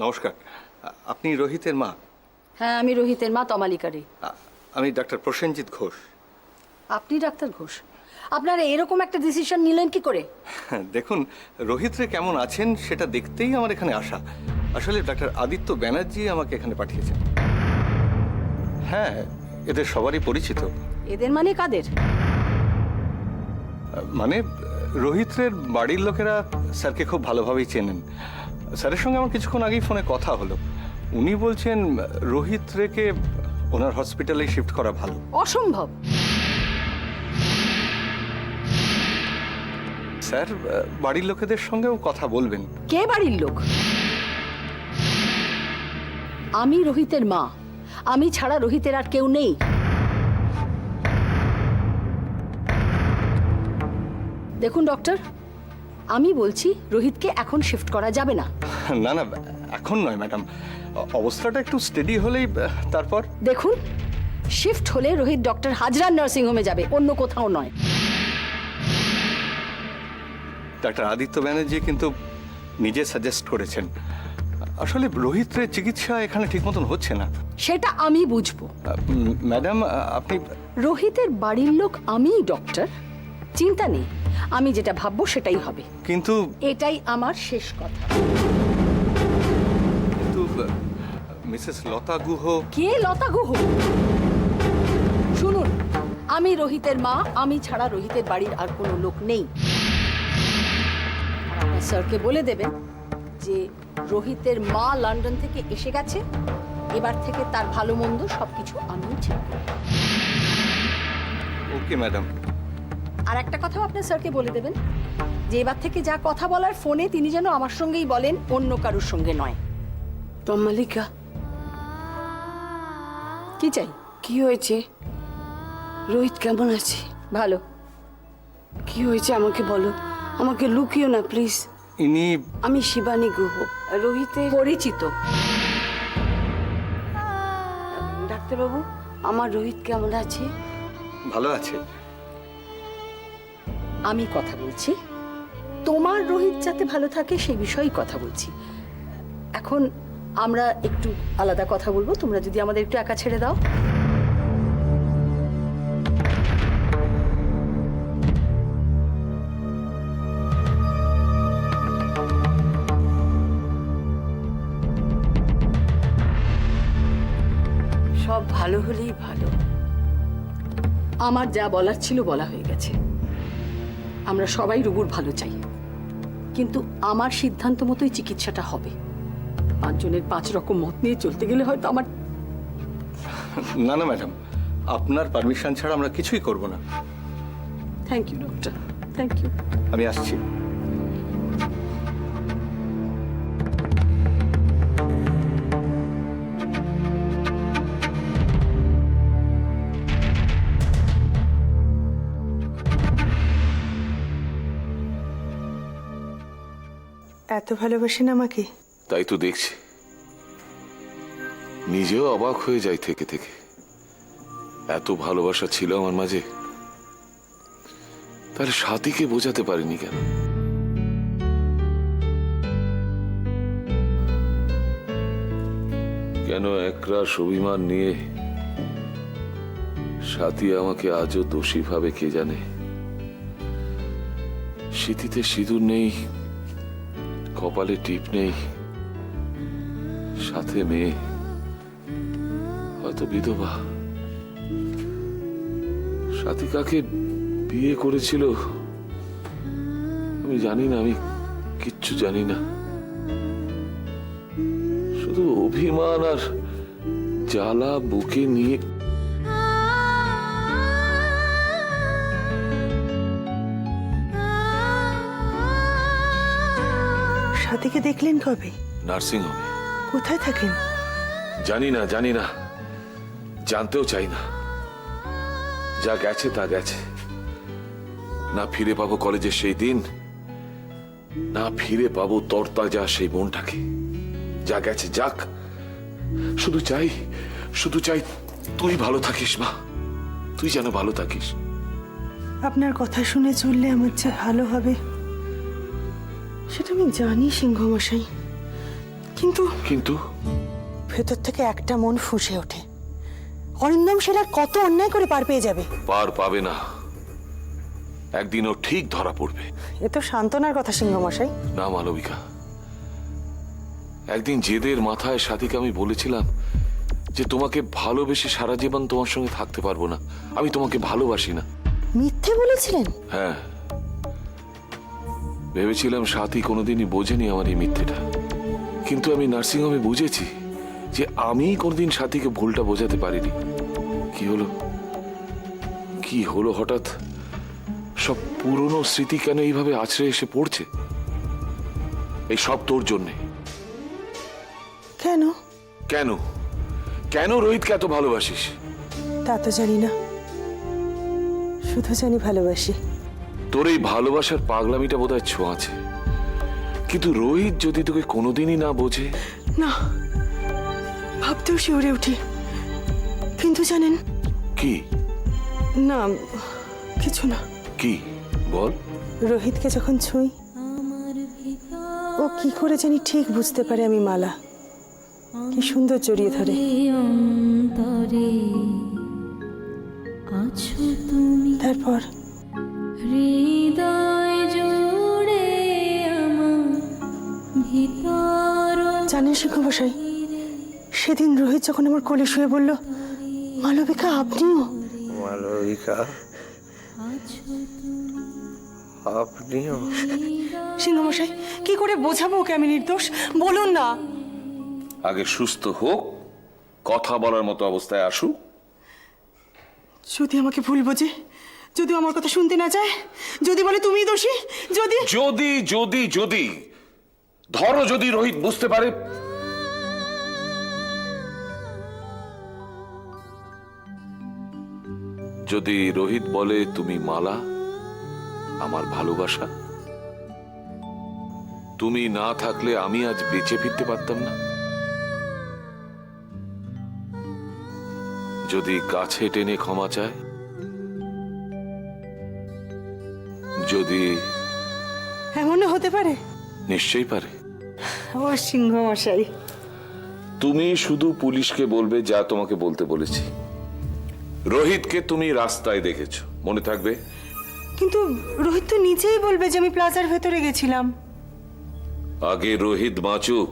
নমস্কার। আপনি রোহিতের মা? হ্যাঁ, আমি রোহিতের মা তমালিকারি। আমি ডাক্তার প্রসেনজিৎ ঘোষ। আপনি ডাক্তার ঘোষ? আপনারা এরকম একটা ডিসিশন নিলেন কি করে? দেখুন, রোহিতরে কেমন আছেন সেটা দেখতেই আমার এখানে আসা। আসলে ডাক্তার আদিত্য ব্যানার্জি আমাকে এখানে পাঠিয়েছেন। হ্যাঁ, এদের সবারই পরিচিত। এদের মানে কাদের? মানে রোহিতের বাড়ির লোকেরা স্যারকে খুব ভালোভাবেই চেনেন। স্যারের সঙ্গে আমার কিছুক্ষণ আগেই ফোনে কথা হলো। উনি বলছেন রোহিত রেকে ওনার হসপিটালে শিফট করা ভালো। অসম্ভব। স্যার বাড়ির লোকেদের সঙ্গেও কথা বলবেন। কে বাড়ির লোক? আমি রোহিতের মা। আমি ছাড়া রোহিতের আর কেউ নেই। দেখুন ডক্টর, আমি বলছি রোহিতকে এখন শিফট করা যাবে না। না না, এখন নয় ম্যাডাম, অবস্থাটা একটু স্টেডি হলেই তারপর। দেখুন, শিফট হলে রোহিত ডক্টর হাজরার নার্সিং হোমে যাবে, অন্য কোথাও নয়। ডাক্তার আদিত্য ব্যানার্জি কিন্তু নিজে সাজেস্ট করেছেন। আসলে রোহিতের চিকিৎসা এখানে ঠিক মতন হচ্ছে না। সেটা আমি বুঝবো। ম্যাডাম, আপনি রোহিতের বাড়ির লোক আমিই ডক্টর, চিন্তা নেই। আমি যেটা ভাববো সেটাই হবে। কিন্তু এটাই আমার শেষ কথা। কিন্তু মিসেস লতা গুহ। কে লতা গুহ? শুনুন, আমি রোহিতের মা। আমি ছাড়া রোহিতের বাড়ির আর কোনো লোক নেই। আর আপনার স্যারকে বলে দেবেন যে রোহিতের মা লন্ডন থেকে এসে গেছে। এবার থেকে তার ভালো মন্দ সবকিছু আমি ঠিক করব। Okay madam. আর একটা কথাও আপনার স্যারকে বলে দেবেন যে এবার থেকে যা কথা বলার ফোনে তিনি যেন আমার সঙ্গেই বলেন, অন্য কারোর সঙ্গে নয়। তমালিকা, কি চাই? কি হয়েছে? রোহিত কেমন আছে? ভালো। কি হয়েছে আমাকে বলো, আমাকে লুকিও না প্লিজ। ইনি আমি শিবানী গুহ, রোহিতের পরিচিত। ডাক্তারবাবু, আমার রোহিত কেমন আছে? ভালো আছে। আমি কথা বলছি, তোমার রোহিত যাতে ভালো থাকে সেই বিষয়েই কথা বলছি। এখন আমরা একটু আলাদা কথা বলবো, তোমরা যদি আমাদের একটু একা ছেড়ে দাও। সব ভালো হলেই ভালো। আমার যা বলার ছিল বলা হয়ে গেছে। আমরা সবাই রঘুর ভালো চাই, কিন্তু আমার সিদ্ধান্ত মতোই চিকিৎসাটা হবে। 5 জনের 5 রকম মত নিয়ে চলতে গেলে হয়তো আমার। না না ম্যাডাম, আপনার পারমিশন ছাড়া আমরা কিছুই করব না। Thank you doctor, thank you. আমি আসছি। এত ভালোবাসেন আমাকে? তাই তো দেখছি, নিজেও অবাক হয়ে যাই থেকে থেকে। এত ভালোবাসা ছিল আমার মাঝে, তাহলে সাথীকে বোঝাতে পারিনি কেন? কেন একরাশ অভিমান নিয়ে সাথী আমাকে আজও দোষী ভাবে কে জানে। স্মৃতিতে সিঁদুর নেই, কপালে টিপ নেই, সাথে মেয়ে, হয়তো বিধবা। সাথী কাকে বিয়ে করেছিল আমি জানি না, আমি কিচ্ছু জানি না। শুধু অভিমান আর জ্বালা বুকে নিয়ে। সাথীকে দেখলেন কবে? নার্সিং হোমে। কোথায় থাকেন? জানি না, জানি না, জানতেও চাই না। যা গেছে তা গেছে। না ফিরে পাবো কলেজের সেই দিন, না ফিরে পাবো তরতাজা সেই মনটাকে। যা গেছে যাক। শুধু চাই তুই ভালো থাকিস মা, তুই যেন ভালো থাকিস। আপনার কথা শুনে চললে আমার যে ভালো হবে সেটা আমি জানি সিংহমশাই, কিন্তু কিন্তু ভেতর থেকে একটা মন ফুঁসে ওঠে, অরিন্দম সেটা কত অন্যায় করে পার পেয়ে যাবে। পার পাবে না, একদিন ও ঠিক ধরা পড়বে। এ তো সান্ত্বনার কথা সিংহমশাই। না মালবিকা, একদিন জেদের মাথায় সাথীকে আমি বলেছিলাম যে তোমাকে ভালোবেসে সারা জীবন তোমার সঙ্গে থাকতে পারবো না, আমি তোমাকে ভালোবাসি না। মিথ্যে বলেছিলেন? হ্যাঁ, ভেবেছিলাম সাথী কোনোদিনই বোঝেনি আমার এই মিথ্যেটা, কিন্তু আমি নার্সিংহোমে বুঝেছি যে আমি কোনোদিন সাথীকে ভুলটা বোঝাতে পারিনি। কি হলো হঠাৎ সব পুরনো স্মৃতি কেন এইভাবে আছড়ে এসে পড়ছে? এই সব তোর জন্যে। কেন? কেন কেন রোহিতকে এত ভালোবাসিস? তা তো জানি না, শুধু জানি ভালোবাসি। তোর এই ভালোবাসার পাগলামিটা বোধহয় ছোঁয়াছে, কিন্তু রোহিত যদি তোকে কোনোদিনই না বোঝে। না, ভাবতেও শিউরে উঠি। কিন্তু জানেন, কি? না কিছু না। কি বল? রোহিতকে যখন ছুঁই, ও কি করে জানি ঠিক বুঝতে পারে আমি মালা। কি সুন্দর জড়িয়ে ধরে। অন্তরে আছো তুমি, তারপর হৃদয় জুড়ে আমার ভিতর। জানেন সিংহমশাই, সেদিন রোহিত যখন আমার কোলে শুয়ে বলল, মালবিকা আপনিও। মালবিকা, আপনিও? সিংহমশাই, কি করে বোঝাবো ওকে আমি নির্দোষ? বলুন না। আগে সুস্থ হোক, কথা বলার মতো অবস্থায় আসুক। যদি আমাকে ভুল বোঝে, যদি আমার কথা শুনতে না চায়, যদি বলে তুমি দোষী, যদি যদি যদি যদি ধরো যদি রোহিত বুঝতে পারে, যদি রোহিত বলে তুমি মালা, আমার ভালোবাসা, তুমি না থাকলে আমি আজ বেঁচে ফিরতে পারতাম না। যদি কাছে টেনে ক্ষমা চায়, যদি। এমনও হতে পারে? নিশ্চয়ই পারে। ও সিংহমশাই, তুমি শুধু পুলিশকে বলবে যা তোমাকে বলতে বলেছি। রোহিতকে তুমি রাস্তায় দেখেছো, মনে থাকবে। কিন্তু রোহিত তো নিজেই বলবে যে আমি প্লাজার ভেতরে গেছিলাম। আগে রোহিত বাঁচুক,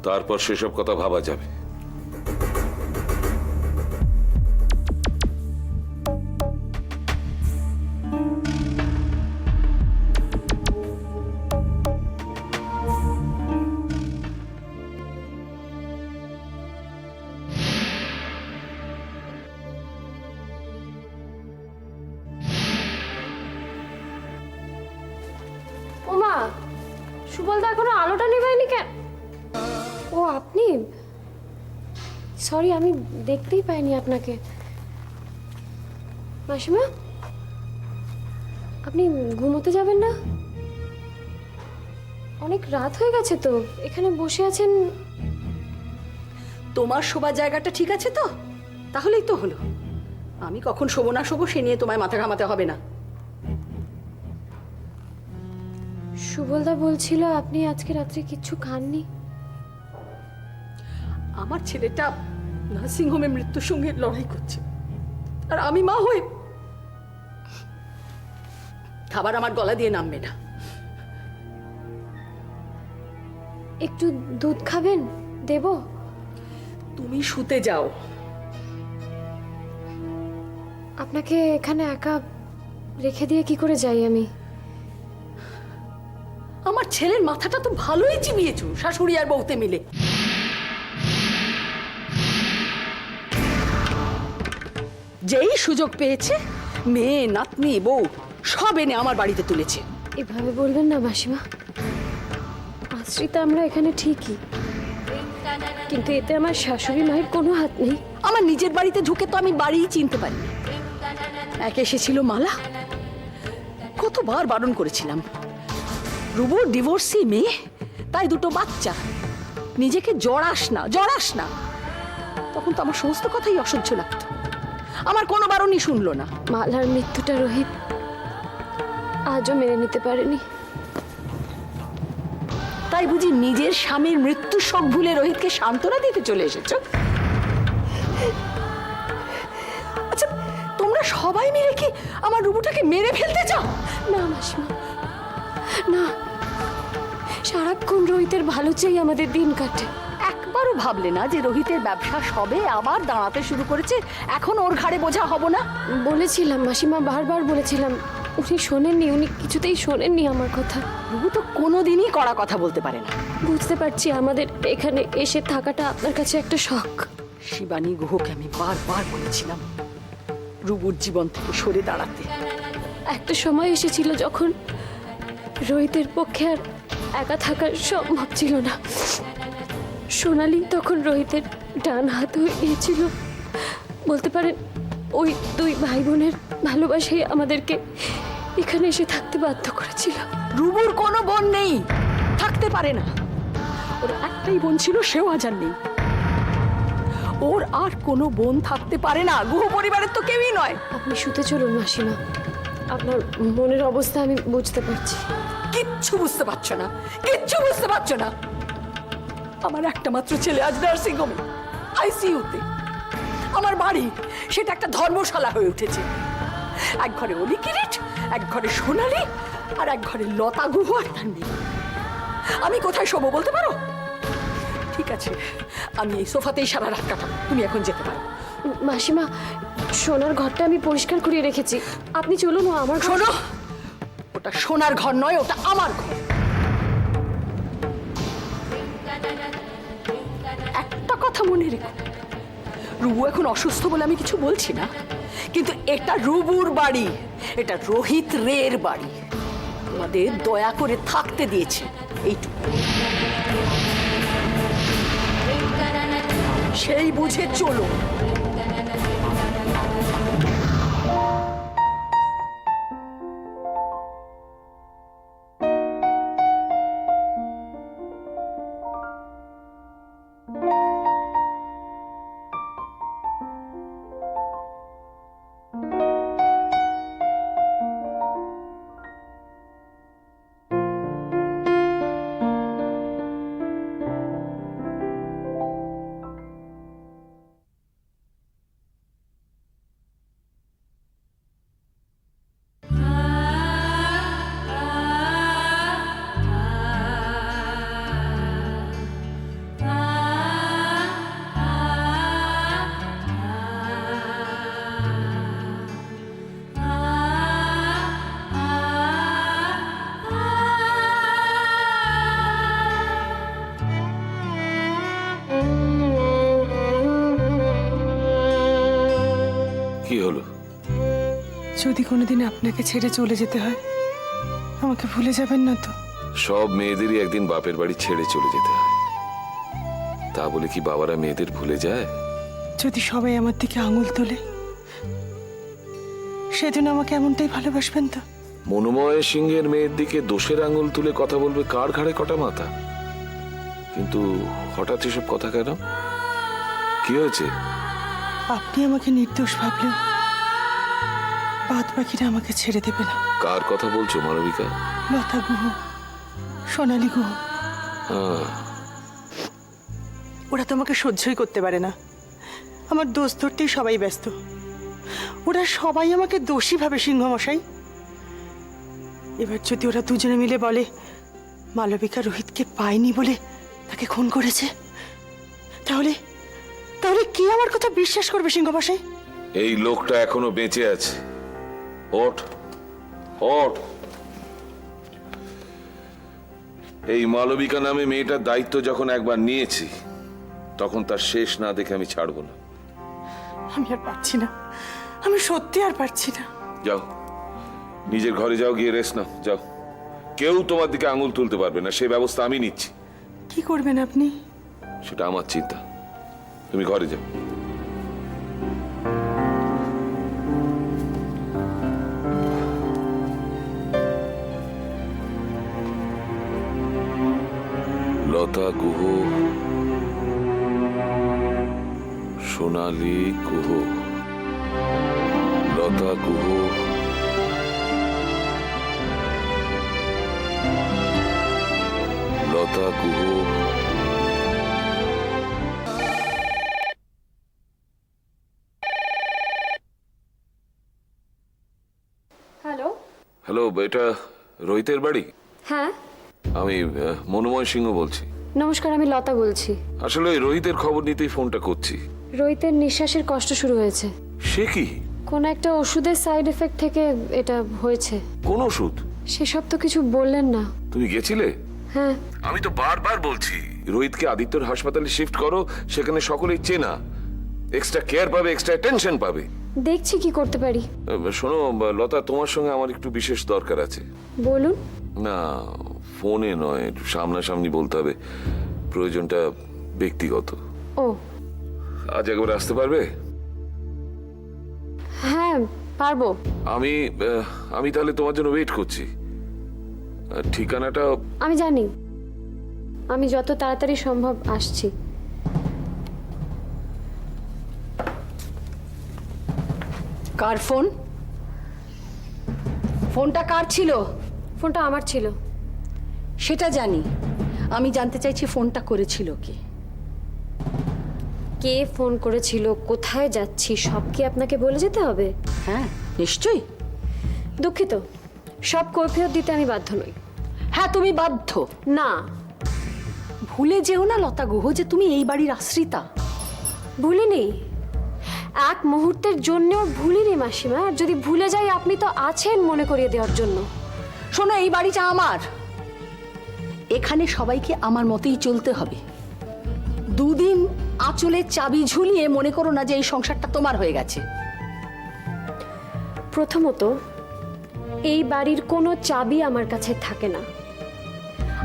তারপর সেসব কথা ভাবা যাবে। ওমা, সুবলদা এখনো আলোটা নেভায়নি কেন? ও আপনি? সরি, আমি দেখতেই পাইনি আপনাকে। মাসিমা, আপনি ঘুমোতে যাবেন না? অনেক রাত হয়ে গেছে তো, এখানে বসে আছেন। তোমার শোবার জায়গাটা ঠিক আছে তো? তাহলেই তো হলো। আমি কখন শোবো না শোবো সে নিয়ে তোমায় মাথা ঘামাতে হবে না। সুবলদা বলছিল আপনি আজকে রাত্রে কিচ্ছু খাননি। আমার ছেলেটা নার্সিংহোমে মৃত্যুর সঙ্গে লড়াই করছে, আর আমি মা হয়ে খাবার আমার গলা দিয়ে নামবে না। একটু দুধ খাবেন? দেব? তুমি শুতে যাও। আপনাকে এখানে একা রেখে দিয়ে কি করে যাই আমি? আমার ছেলের মাথাটা তো ভালোই চিবিয়েছো শাশুড়ি আর বউতে মিলে। যেই সুযোগ পেয়েছে মেয়ে নাতনি বউ সব এনে আমার বাড়িতে তুলেছে। এভাবে বলবেন না মাসিমা, আশ্রিতা আমরা এখানে ঠিকই, কিন্তু এতে আমার শাশুড়ি মায়ের কোনো হাত নেই। আমার নিজের বাড়িতে ঢুকে তো আমি বাড়িই চিনতে পারি। এক এসেছিল মালা, কতবার বারণ করেছিলাম, রুবুর ডিভোর্সি মেয়ে, তাই দুটো বাচ্চা, নিজেকে জড়াস না। তখন তো আমার সমস্ত কথাই অসহ্য লাগতো, আমার কোনো বারণই শুনলো না। মালার মৃত্যুটা রোহিত আজও মেনে নিতে পারেনি। তাই তাই বুঝি নিজের স্বামীর মৃত্যু শোক ভুলে রোহিতকে সান্ত্বনা দিতে চলে এসেছো? আচ্ছা, তোমরা সবাই মিলে কি আমার রুবুটাকে মেরে ফেলতে চাও? না মাসিমা, না, সারাক্ষণ রোহিতের ভালো চাই আমাদের দিন কাটে। একবারও ভাবলে না যে রোহিতের ব্যবসা সবে আবার দাঁড়াতে শুরু করেছে, এখন ওর ঘাড়ে বোঝা হব না? বলেছিলাম মাসিমা, বারবার বলেছিলাম, উনি শোনেননি, উনি কিছুতেই শোনেননি আমার কথা। রুবু তো কোনোদিনই কড়া কথা বলতে পারে না। বুঝতে পারছি আমাদের এখানে এসে থাকাটা আপনার কাছে একটা শখ। শিবানী গুহকে আমি বারবার বলেছিলাম রুবুর জীবন থেকে সরে দাঁড়াতে। একটা সময় এসেছিল যখন রোহিতের পক্ষে আর একা থাকা সম্ভব ছিল না। সোনালি তখন রোহিতের ডান হাত হয়ে গিয়েছিল। বলতে পারেন ওই দুই ভাই বোনের ভালোবাসাই আমাদেরকে এখানে এসে থাকতে বাধ্য করেছিল। রুবুর কোনো বোন নেই, থাকতে পারে না। ওর একটাই বোন ছিল, সেও আজ আর নেই। ওর আর কোনো বোন থাকতে পারে না, গুহ পরিবারের তো কেউই নয়। আপনি শুতে চলুন মাসিমা, আপনার মনের অবস্থা আমি বুঝতে পারছি। কিচ্ছু বুঝতে পারছো না, কিচ্ছু বুঝতে পারছো না। আমার একটা মাত্র ছেলে আজ নার্সিং হোমে, আইসিইউতে। আমার বাড়ি সেটা একটা ধর্মশালা হয়ে উঠেছে। এক ঘরে অলি কিরিট, এক ঘরে সোনালি, আর এক ঘরে লতা গুহ আর তার মেয়ে। আমি কোথায় শোবো বলতে পারো? ঠিক আছে, আমি এই সোফাতেই সারা রাত কাটাবো, তুমি এখন যেতে পারো। মাসিমা, সোনার ঘরটা আমি পরিষ্কার করিয়ে রেখেছি, আপনি চলুন। ও আমার ঘর। শোনো, ওটা সোনার ঘর নয়, ওটা আমার ঘর। একটা কথা মনে রেখো, রুবু এখন অসুস্থ বলে আমি কিছু বলছি না, কিন্তু এটা রুবুর বাড়ি, এটা রোহিত রের বাড়ি। আমাদের দয়া করে থাকতে দিয়েছে এইটুকু, সেই বুঝে চলো। কি হলো? যদি কোনোদিন আপনাকে ছেড়ে চলে যেতে হয়, আমাকে ভুলে যাবেন না তো? সব মেয়েদেরই একদিন বাপের বাড়ি ছেড়ে চলে যেতে হয়, তা বলে কি বাবারা মেয়েদের ভুলে যায়? যদি সবাই আমার দিকে আঙুল তোলে, সেদিন আমাকে এমনটাই ভালোবাসবেন তো? মনোময় সিংহের মেয়ের দিকে দোষের আঙুল তুলে কথা বলবে কার ঘাড়ে কটা মাথা? কিন্তু হঠাৎ এসব কথা কেন? কি হয়েছে? আপনি আমাকে নির্দোষ ভাবলেও বাদ বাকিরা আমাকে ছেড়ে দেবে না। কার কথা বলছো মালবিকা? লতা গুহ, সোনালি গুহ, আহ, ওরা তো আমাকে সহ্যই করতে পারে না। আমার দোষ ধরতেই সবাই ব্যস্ত। ওরা সবাই আমাকে দোষী ভাবে সিংহমশাই। এবার যদি ওরা দুজনে মিলে বলে মালবিকা রোহিতকে পায়নি বলে তাকে খুন করেছে, তাহলে তাহলে কে আমার কথা বিশ্বাস করবে সিংহমশাই? এই লোকটা এখনো বেঁচে আছে। ওঠ, ওঠ। এই মালবিকা নামে মেয়েটার দায়িত্ব যখন একবার নিয়েছি, তখন তার শেষ না দেখে আমি ছাড়বো না। আমি আর পারছি না, আমি সত্যি আর পারছি না। যাও, নিজের ঘরে যাও, গিয়ে রেস্ট নাও, যাও। কেউ তোমার দিকে আঙুল তুলতে পারবে না, সেই ব্যবস্থা আমি নিচ্ছি। কি করবেন আপনি? সেটা আমার চিন্তা, তুমি ঘরে যাও। লতা গুহ, সোনালি গুহ, লতা গুহ, লতা লতা গুহ। হ্যালো। হ্যালো, এটা রোহিতের বাড়ি? হ্যাঁ, আমি মনোময় সিংহ বলছি। নমস্কার, আমি লতা বলছি। আসলে ওই রোহিতের খবর নিতেই ফোনটা করছি। রোহিতের নিঃশ্বাসের কষ্ট শুরু হয়েছে। সে কি? কোন একটা ওষুধের সাইড এফেক্ট থেকে এটা হয়েছে। কোন ওষুধ? সেসব তো কিছু বললেন না। তুমি গেছিলে? হ্যাঁ, আমি তো বারবার বলছি রোহিতকে আদিত্যর হাসপাতালে শিফট করো, সেখানে সকলেই চেনা, এক্সট্রা কেয়ার পাবে, এক্সট্রা টেনশন পাবে। দেখছি কি করতে পারি। শোনো লতা, তোমার সঙ্গে আমার একটু বিশেষ দরকার আছে। বলুন। না, ফোনে নয়, একটু সামনাসামনি বলতে হবে, প্রয়োজনটা ব্যক্তিগত। ও আজ একবার আসতে পারবে? হ্যাঁ, পারবো। আমি তাহলে তোমার জন্য ওয়েট করছি। ঠিকানাটা? আমি জানি, আমি যত তাড়াতাড়ি সম্ভব আসছি। কার ফোন? ফোনটা কার ছিল? ফোনটা আমার ছিল। সেটা জানি, আমি জানতে চাইছি ফোনটা করেছিল কে? কে ফোন করেছিল, কোথায় যাচ্ছি, সব কি আপনাকে বলে যেতে হবে? হ্যাঁ, নিশ্চয়ই। দুঃখিত, সব কৈফিয়ত দিতে আমি বাধ্য নই। হ্যাঁ, তুমি বাধ্য। না, ভুলে যেও না লতা গুহ যে তুমি এই বাড়ির আশ্রিতা। ভুলিনি, এক মুহূর্তের জন্যও ভুলিনি মাসিমা। আর যদি ভুলে যাই, আপনি তো আছেন মনে করিয়ে দেওয়ার জন্য। শোনো, এই বাড়িটা আমার, এখানে সবাইকে আমার মতেই চলতে হবে। দুদিন আঁচলের চাবি ঝুলিয়ে মনে করো না যে এই সংসারটা তোমার হয়ে গেছে। প্রথমত, এই বাড়ির কোনো চাবি আমার কাছে থাকে না।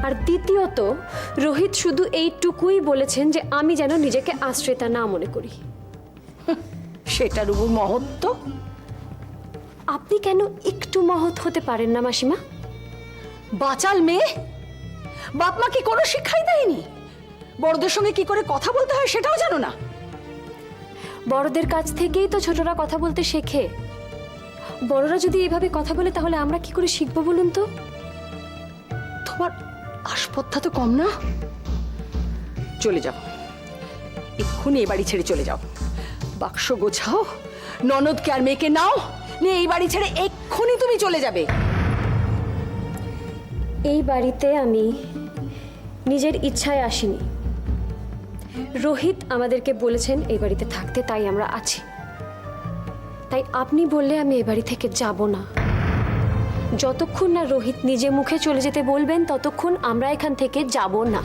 আর দ্বিতীয়ত, রোহিত শুধু এইটুকুই বলেছেন যে আমি যেন নিজেকে আশ্রিতা না মনে করি। সেটার উপর মহত্ব। আপনি কেন একটু মহৎ হতে পারেন না মাসিমা? বাচাল মেয়ে, বাপ মা কি কোনো শিক্ষাই দেয়নি? বড়দের সঙ্গে কি করে কথা বলতে হয় সেটাও জানো না? বড়দের কাছ থেকেই তো ছোটরা কথা বলতে শেখে। বড়রা যদি এইভাবে কথা বলে, তাহলে আমরা কি করে শিখবো বলুন তো? তোমার আসপদ্ধা তো কম না। চলে যাও, এক্ষুনি এই বাড়ি ছেড়ে চলে যাও। বাক্স গোছাও, ননদকে আর মেয়েকে নাও, নিয়ে এই বাড়ি ছেড়ে এক্ষুনি তুমি চলে যাবে। এই বাড়িতে আমি নিজের ইচ্ছায় আসিনি। রোহিত আমাদেরকে বলেছেন এই বাড়িতে থাকতে, তাই আমরা আছি। তাই আপনি বললে আমি এই বাড়ি থেকে যাব না। যতক্ষণ না রোহিত নিজে মুখে চলে যেতে বলবেন, ততক্ষণ আমরা এখান থেকে যাব না।